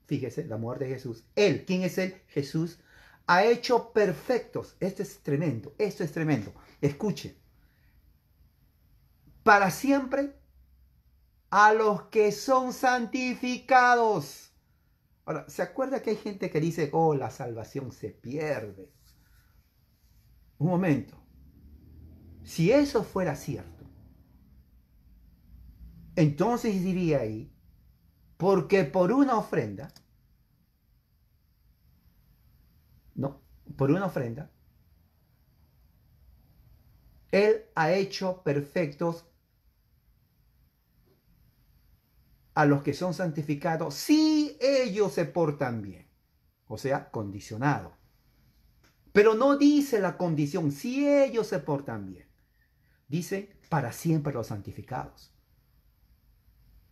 fíjese, la muerte de Jesús, Él, ¿quién es Él? Jesús, ha hecho perfectos. Esto es tremendo, esto es tremendo. Escuche. Para siempre a los que son santificados. Ahora, ¿se acuerda que hay gente que dice, oh, la salvación se pierde? Un momento. Si eso fuera cierto, entonces diría ahí, porque por una ofrenda, no, por una ofrenda, Él ha hecho perfectos a los que son santificados si ellos se portan bien. O sea, condicionado. Pero no dice la condición si ellos se portan bien. Dice para siempre los santificados.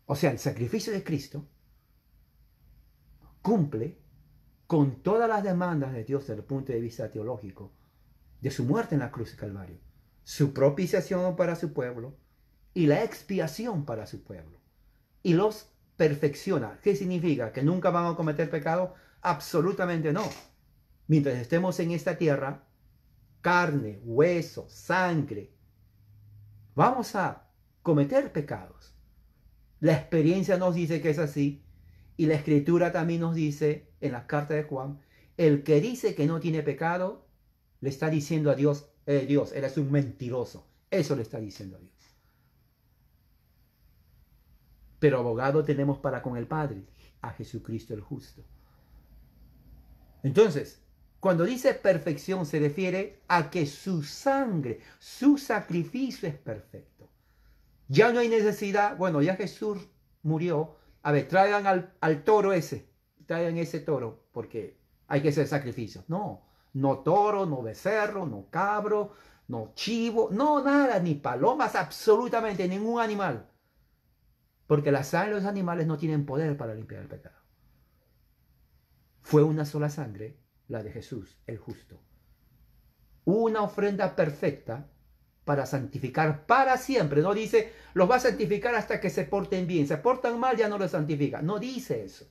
O sea, el sacrificio de Cristo cumple con todas las demandas de Dios desde el punto de vista teológico, de su muerte en la cruz de Calvario, su propiciación para su pueblo y la expiación para su pueblo. Y los perfecciona. ¿Qué significa? ¿Que nunca van a cometer pecado? Absolutamente no. Mientras estemos en esta tierra, carne, hueso, sangre, vamos a cometer pecados. La experiencia nos dice que es así. Y la Escritura también nos dice, en la carta de Juan, el que dice que no tiene pecado, le está diciendo a Dios, Dios, eres un mentiroso. Eso le está diciendo a Dios. Pero abogado tenemos para con el Padre, a Jesucristo el justo. Entonces, cuando dice perfección se refiere a que su sangre, su sacrificio es perfecto. Ya no hay necesidad, bueno, ya Jesús murió. A ver, traigan al toro ese, traigan ese toro, porque hay que hacer sacrificios. No toro, no becerro, no cabro, no chivo, no nada, ni palomas, absolutamente ningún animal. Porque la sangre de los animales no tienen poder para limpiar el pecado. Fue una sola sangre, la de Jesús, el justo. Una ofrenda perfecta para santificar para siempre. No dice, los va a santificar hasta que se porten bien. Se portan mal, ya no los santifica. No dice eso.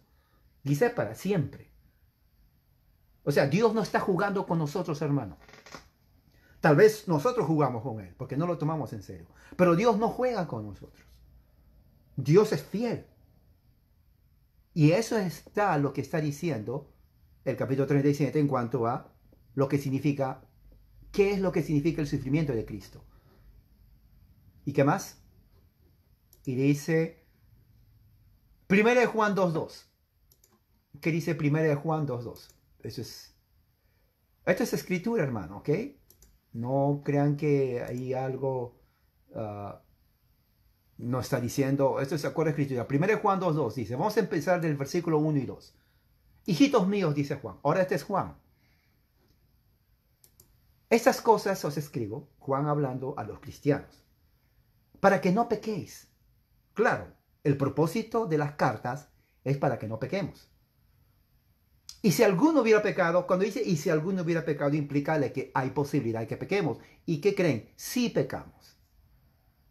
Dice para siempre. O sea, Dios no está jugando con nosotros, hermano. Tal vez nosotros jugamos con Él, porque no lo tomamos en serio. Pero Dios no juega con nosotros. Dios es fiel. Y eso está lo que está diciendo el capítulo 37 en cuanto a lo que significa, qué es lo que significa el sufrimiento de Cristo. ¿Y qué más? Y dice 1 de Juan 2.2. ¿Qué dice 1 de Juan 2.2? Esto es escritura, hermano, ¿ok? No crean que hay algo no está diciendo, esto es acuerdo a escritura. 1 de Juan 2.2 dice, vamos a empezar del versículo 1 y 2. Hijitos míos, dice Juan. Ahora este es Juan. Estas cosas os escribo, Juan hablando a los cristianos, para que no pequéis. Claro, el propósito de las cartas es para que no pequemos. Y si alguno hubiera pecado, cuando dice y si alguno hubiera pecado, implica que hay posibilidad de que pequemos. ¿Y qué creen? Sí pecamos.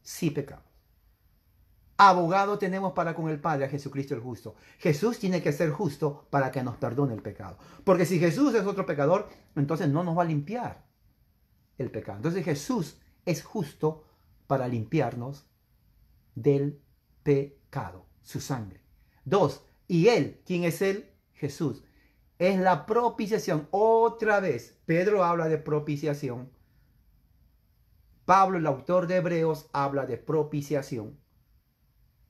Sí pecamos. Abogado tenemos para con el Padre, a Jesucristo el justo. Jesús tiene que ser justo para que nos perdone el pecado. Porque si Jesús es otro pecador, entonces no nos va a limpiar el pecado. Entonces Jesús es justo para limpiarnos del pecado, su sangre. 2. Y Él, ¿quién es Él? Jesús. Es la propiciación. Otra vez, Pedro habla de propiciación. Pablo, el autor de Hebreos, habla de propiciación.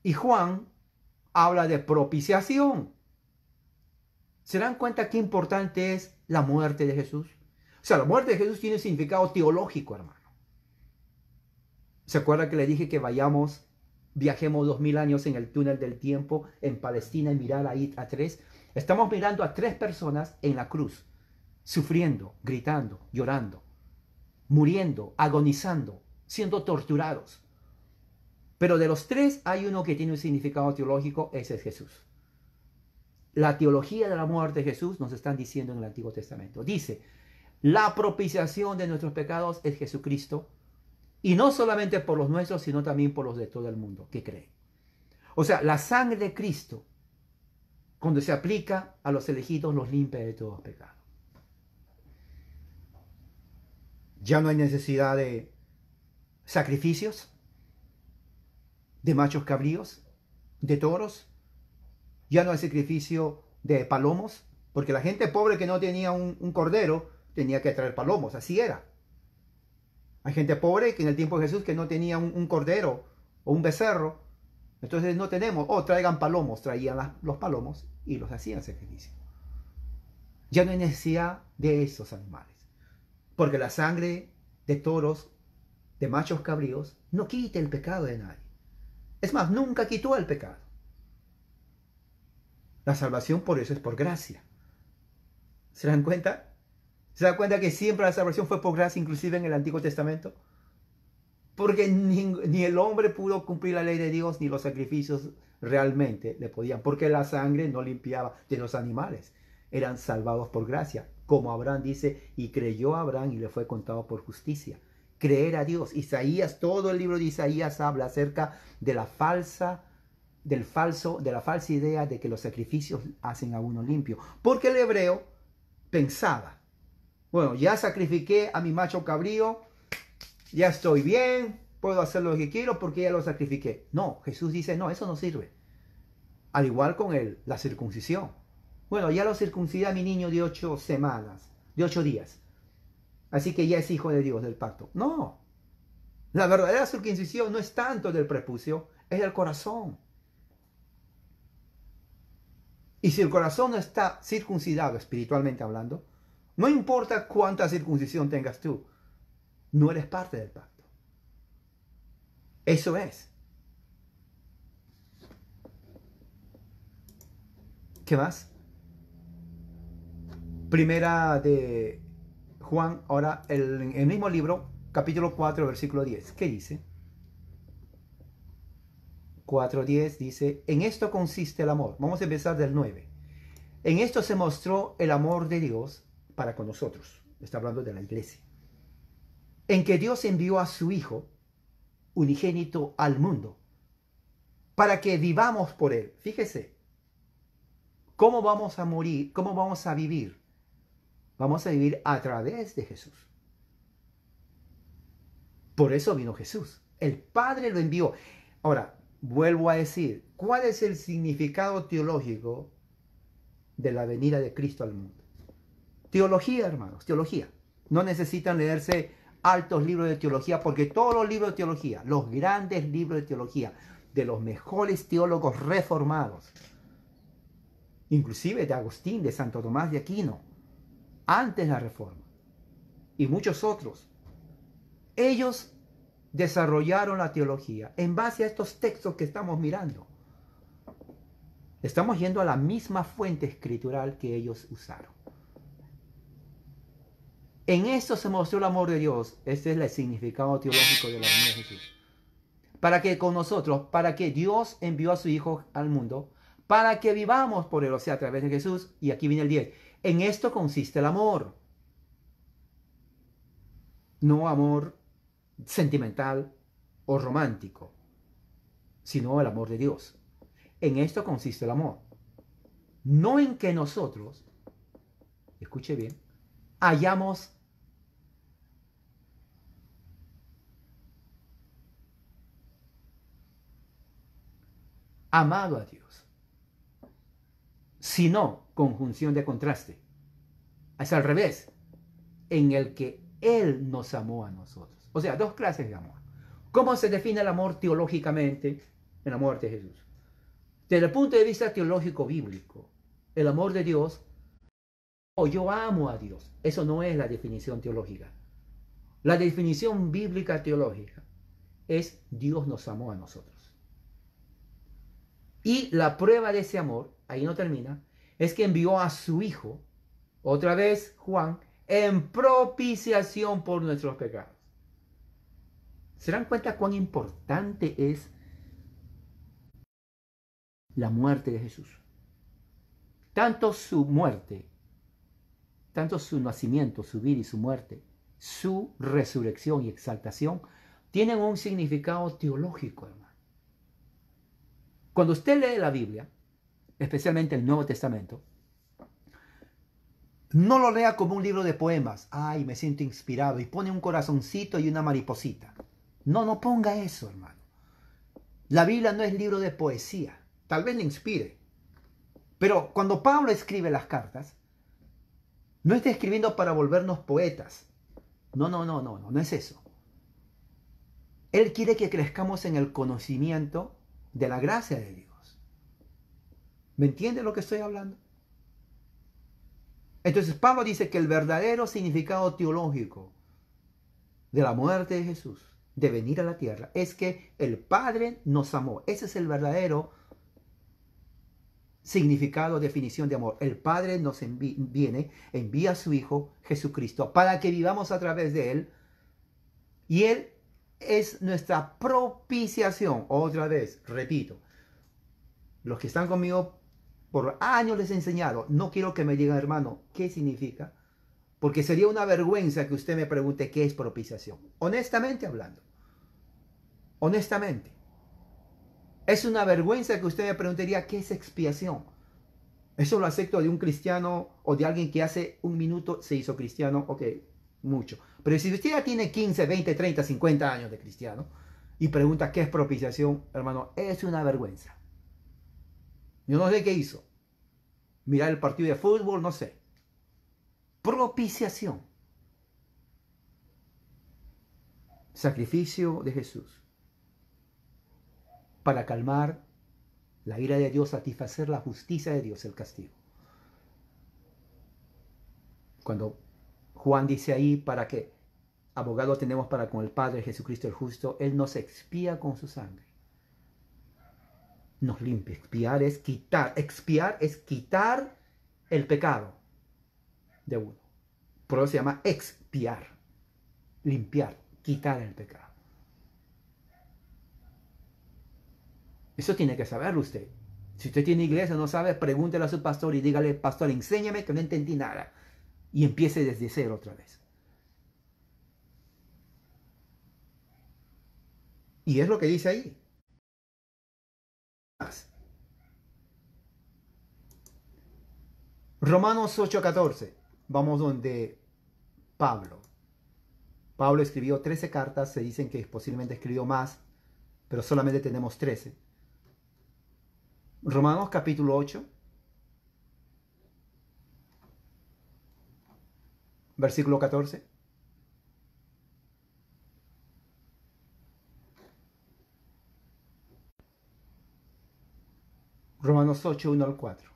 Y Juan habla de propiciación. ¿Se dan cuenta qué importante es la muerte de Jesús? O sea, la muerte de Jesús tiene un significado teológico, hermano. ¿Se acuerda que le dije que viajemos 2000 años en el túnel del tiempo en Palestina y mirar ahí a tres? Estamos mirando a tres personas en la cruz, sufriendo, gritando, llorando, muriendo, agonizando, siendo torturados. Pero de los tres hay uno que tiene un significado teológico, ese es Jesús. La teología de la muerte de Jesús nos están diciendo en el Antiguo Testamento. Dice, la propiciación de nuestros pecados es Jesucristo, y no solamente por los nuestros, sino también por los de todo el mundo que creen. O sea, la sangre de Cristo, cuando se aplica a los elegidos, los limpia de todos pecados. Ya no hay necesidad de sacrificios, de machos cabríos, de toros. Ya no hay sacrificio de palomos, porque la gente pobre que no tenía un cordero tenía que traer palomos, así era. Hay gente pobre que en el tiempo de Jesús que no tenía un cordero o un becerro, entonces no tenemos, traigan palomos, traían los palomos y los hacían sacrificio. Ya no hay necesidad de esos animales, porque la sangre de toros, de machos cabríos, no quita el pecado de nadie. Es más, nunca quitó el pecado. La salvación por eso es por gracia. ¿Se dan cuenta? ¿Se dan cuenta que siempre la salvación fue por gracia, inclusive en el Antiguo Testamento? Porque ni el hombre pudo cumplir la ley de Dios, ni los sacrificios realmente le podían, porque la sangre no limpiaba de los animales. Eran salvados por gracia. Como Abraham dice, y creyó a Abraham y le fue contado por justicia. Creer a Dios. Isaías, todo el libro de Isaías habla acerca de la falsa idea de que los sacrificios hacen a uno limpio. Porque el hebreo pensaba, bueno, ya sacrifiqué a mi macho cabrío, ya estoy bien, puedo hacer lo que quiero porque ya lo sacrifiqué. No, Jesús dice, no, eso no sirve. Al igual con la circuncisión. Bueno, ya lo circuncidé a mi niño de 8 semanas, de 8 días. Así que ya es hijo de Dios del pacto. No, la verdadera circuncisión no es tanto del prepucio, es del corazón. Y si el corazón no está circuncidado espiritualmente hablando, no importa cuánta circuncisión tengas tú, no eres parte del pacto. Eso es. ¿Qué más? Primera de Juan, ahora el mismo libro, capítulo 4, versículo 10. ¿Qué dice? 4:10 dice, en esto consiste el amor. Vamos a empezar del 9. En esto se mostró el amor de Dios para con nosotros. Está hablando de la iglesia. En que Dios envió a su Hijo unigénito al mundo para que vivamos por Él. Fíjese, ¿cómo vamos a morir? ¿Cómo vamos a vivir? Vamos a vivir a través de Jesús. Por eso vino Jesús. El Padre lo envió. Ahora, vuelvo a decir, ¿cuál es el significado teológico de la venida de Cristo al mundo? Teología, hermanos, teología. No necesitan leerse altos libros de teología, porque todos los libros de teología, los grandes libros de teología, de los mejores teólogos reformados, inclusive de Agustín, de Santo Tomás de Aquino, antes de la Reforma, y muchos otros, ellos desarrollaron la teología en base a estos textos que estamos mirando. Estamos yendo a la misma fuente escritural que ellos usaron. En esto se mostró el amor de Dios. Este es el significado teológico de la venida de Jesús. Para que con nosotros, para que Dios envió a su Hijo al mundo, para que vivamos por él, o sea, a través de Jesús. Y aquí viene el 10. En esto consiste el amor. No amor sentimental o romántico, sino el amor de Dios. En esto consiste el amor. No en que nosotros, escuche bien, hayamos amado a Dios, sino conjunción de contraste. Es al revés, en el que Él nos amó a nosotros. O sea, dos clases de amor. ¿Cómo se define el amor teológicamente en la muerte de Jesús? Desde el punto de vista teológico bíblico, el amor de Dios, o yo amo a Dios, eso no es la definición teológica. La definición bíblica teológica es Dios nos amó a nosotros. Y la prueba de ese amor, ahí no termina, es que envió a su Hijo, otra vez Juan, en propiciación por nuestros pecados. ¿Se dan cuenta cuán importante es la muerte de Jesús? Tanto su muerte, tanto su nacimiento, su vida y su muerte, su resurrección y exaltación, tienen un significado teológico, hermano. Cuando usted lee la Biblia, especialmente el Nuevo Testamento, no lo lea como un libro de poemas. Ay, me siento inspirado. Y pone un corazoncito y una mariposita. No, no ponga eso, hermano. La Biblia no es libro de poesía. Tal vez le inspire. Pero cuando Pablo escribe las cartas, no está escribiendo para volvernos poetas. No, no es eso. Él quiere que crezcamos en el conocimiento de la gracia de Dios. ¿Me entiende lo que estoy hablando? Entonces Pablo dice que el verdadero significado teológico de la muerte de Jesús, de venir a la tierra, es que el Padre nos amó. Ese es el verdadero significado, definición de amor. El Padre nos envía a su Hijo Jesucristo para que vivamos a través de Él. Y Él es nuestra propiciación. Otra vez, repito, los que están conmigo por años les he enseñado. No quiero que me digan, hermano, ¿qué significa? Porque sería una vergüenza que usted me pregunte qué es propiciación. Honestamente hablando. Honestamente. Es una vergüenza que usted me preguntaría qué es expiación. Eso lo acepto de un cristiano o de alguien que hace un minuto se hizo cristiano. Ok, mucho. Pero si usted ya tiene 15, 20, 30, 50 años de cristiano y pregunta qué es propiciación, hermano, es una vergüenza. Yo no sé qué hizo. Mirar el partido de fútbol, no sé. Propiciación. Sacrificio de Jesús. Para calmar la ira de Dios, satisfacer la justicia de Dios, el castigo. Cuando Juan dice ahí, para que abogado tenemos para con el Padre Jesucristo el justo, Él nos expía con su sangre. Nos limpia. Expiar es quitar. Expiar es quitar el pecado de uno. Por eso se llama expiar. Limpiar. Quitar el pecado. Eso tiene que saberlo usted. Si usted tiene iglesia y no sabe, pregúntele a su pastor y dígale, pastor, enséñame que no entendí nada. Y empiece desde cero otra vez. Y es lo que dice ahí. Romanos 8:14. Vamos donde Pablo. Pablo escribió 13 cartas, se dicen que posiblemente escribió más, pero solamente tenemos 13. Romanos capítulo 8, versículo 14. Romanos 8, 1 al 4.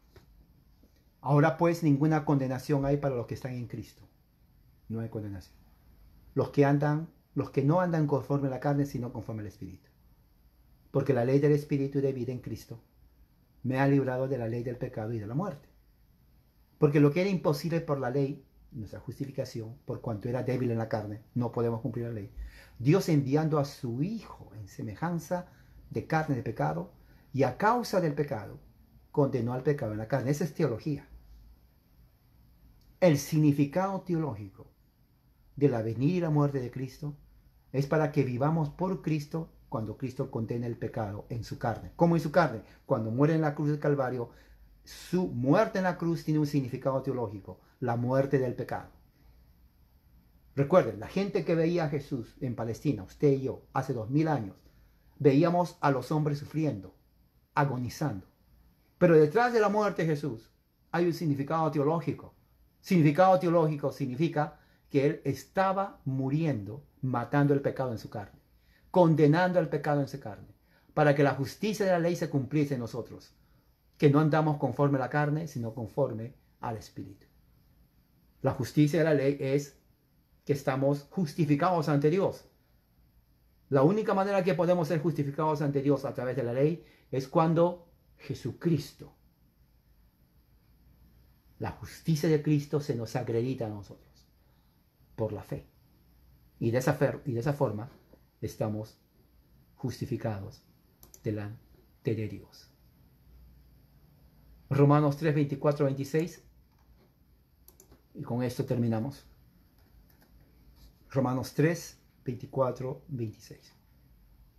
Ahora pues ninguna condenación hay para los que están en Cristo. No hay condenación. Los que no andan conforme a la carne, sino conforme al Espíritu. Porque la ley del Espíritu de vida en Cristo me ha librado de la ley del pecado y de la muerte. Porque lo que era imposible por la ley, nuestra justificación, por cuanto era débil en la carne, no podemos cumplir la ley. Dios enviando a su Hijo en semejanza de carne de pecado, y a causa del pecado, condenó al pecado en la carne. Esa es teología. El significado teológico de la venida y la muerte de Cristo es para que vivamos por Cristo cuando Cristo condena el pecado en su carne. ¿Cómo en su carne? Cuando muere en la cruz del Calvario, su muerte en la cruz tiene un significado teológico, la muerte del pecado. Recuerden, la gente que veía a Jesús en Palestina, usted y yo, hace 2000 años, veíamos a los hombres sufriendo, agonizando. Pero detrás de la muerte de Jesús hay un significado teológico. Significado teológico significa que Él estaba muriendo, matando el pecado en su carne, condenando el pecado en su carne, para que la justicia de la ley se cumpliese en nosotros, que no andamos conforme a la carne, sino conforme al Espíritu. La justicia de la ley es que estamos justificados ante Dios. La única manera que podemos ser justificados ante Dios a través de la ley es cuando Jesucristo, la justicia de Cristo, se nos acredita a nosotros por la fe. Y de esa forma estamos justificados delante de Dios. Romanos 3, 24, 26. Y con esto terminamos. Romanos 3, 24, 26.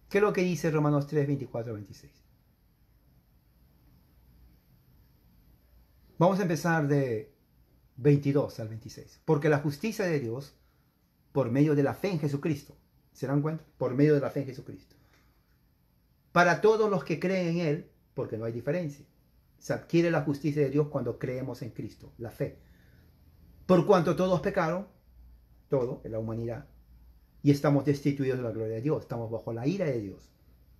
¿Qué es lo que dice Romanos 3, 24, 26? Vamos a empezar de 22 al 26. Porque la justicia de Dios, por medio de la fe en Jesucristo, ¿se dan cuenta? Por medio de la fe en Jesucristo. Para todos los que creen en Él, porque no hay diferencia. Se adquiere la justicia de Dios cuando creemos en Cristo, la fe. Por cuanto todos pecaron, todo en la humanidad, y estamos destituidos de la gloria de Dios, estamos bajo la ira de Dios.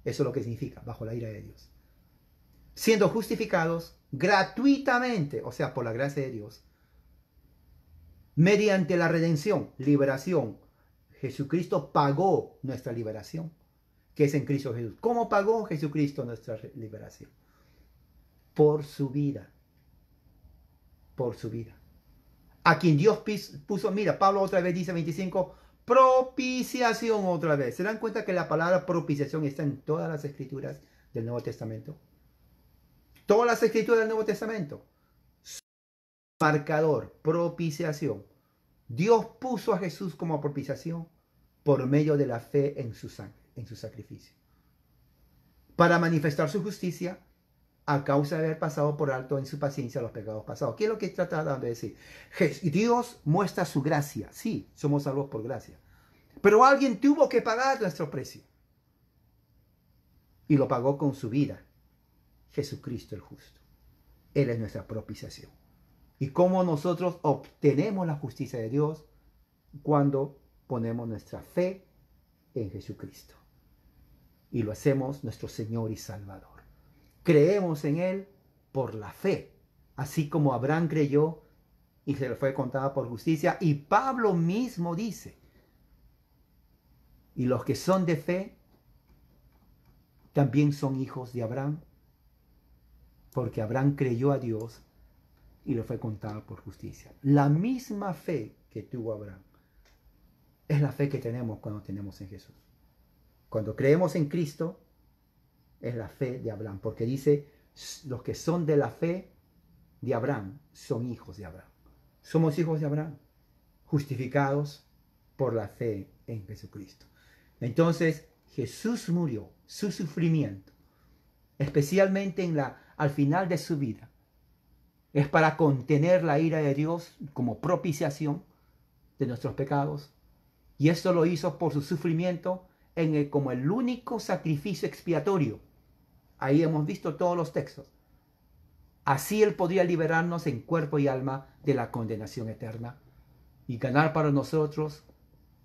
Eso es lo que significa, bajo la ira de Dios. Siendo justificados gratuitamente, o sea, por la gracia de Dios, mediante la redención, liberación. Jesucristo pagó nuestra liberación, que es en Cristo Jesús. ¿Cómo pagó Jesucristo nuestra liberación? Por su vida. Por su vida. A quien Dios puso, mira, Pablo otra vez dice 25, propiciación otra vez. ¿Se dan cuenta que la palabra propiciación está en todas las escrituras del Nuevo Testamento? Todas las escrituras del Nuevo Testamento. Marcador, propiciación. Dios puso a Jesús como propiciación por medio de la fe en su sangre, en su sacrificio, para manifestar su justicia a causa de haber pasado por alto en su paciencia los pecados pasados. ¿Qué es lo que está tratando de decir? Dios muestra su gracia. Sí, somos salvos por gracia. Pero alguien tuvo que pagar nuestro precio. Y lo pagó con su vida. Jesucristo el justo. Él es nuestra propiciación. ¿Y cómo nosotros obtenemos la justicia de Dios? Cuando ponemos nuestra fe en Jesucristo. Y lo hacemos nuestro Señor y Salvador. Creemos en Él por la fe. Así como Abraham creyó y se le fue contada por justicia. Y Pablo mismo dice, y los que son de fe también son hijos de Abraham. Porque Abraham creyó a Dios y le fue contada por justicia. La misma fe que tuvo Abraham es la fe que tenemos cuando tenemos en Jesús. Cuando creemos en Cristo, es la fe de Abraham. Porque dice, los que son de la fe de Abraham son hijos de Abraham. Somos hijos de Abraham, justificados por la fe en Jesucristo. Entonces, Jesús murió, su sufrimiento, especialmente al final de su vida, es para contener la ira de Dios como propiciación de nuestros pecados Y esto lo hizo por su sufrimiento como el único sacrificio expiatorio. Ahí hemos visto todos los textos. Así Él podría liberarnos en cuerpo y alma de la condenación eterna y ganar para nosotros,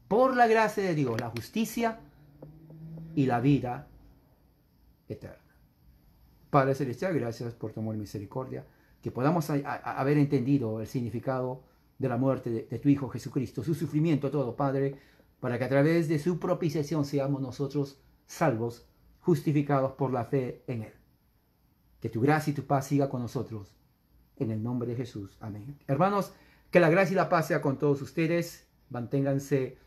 por la gracia de Dios, la justicia y la vida eterna. Padre Celestial, gracias por tu amor y misericordia, que podamos haber entendido el significado de la muerte de tu Hijo Jesucristo, su sufrimiento todo, Padre, para que a través de su propiciación seamos nosotros salvos, justificados por la fe en Él. Que tu gracia y tu paz siga con nosotros. En el nombre de Jesús. Amén. Hermanos, que la gracia y la paz sea con todos ustedes. Manténganse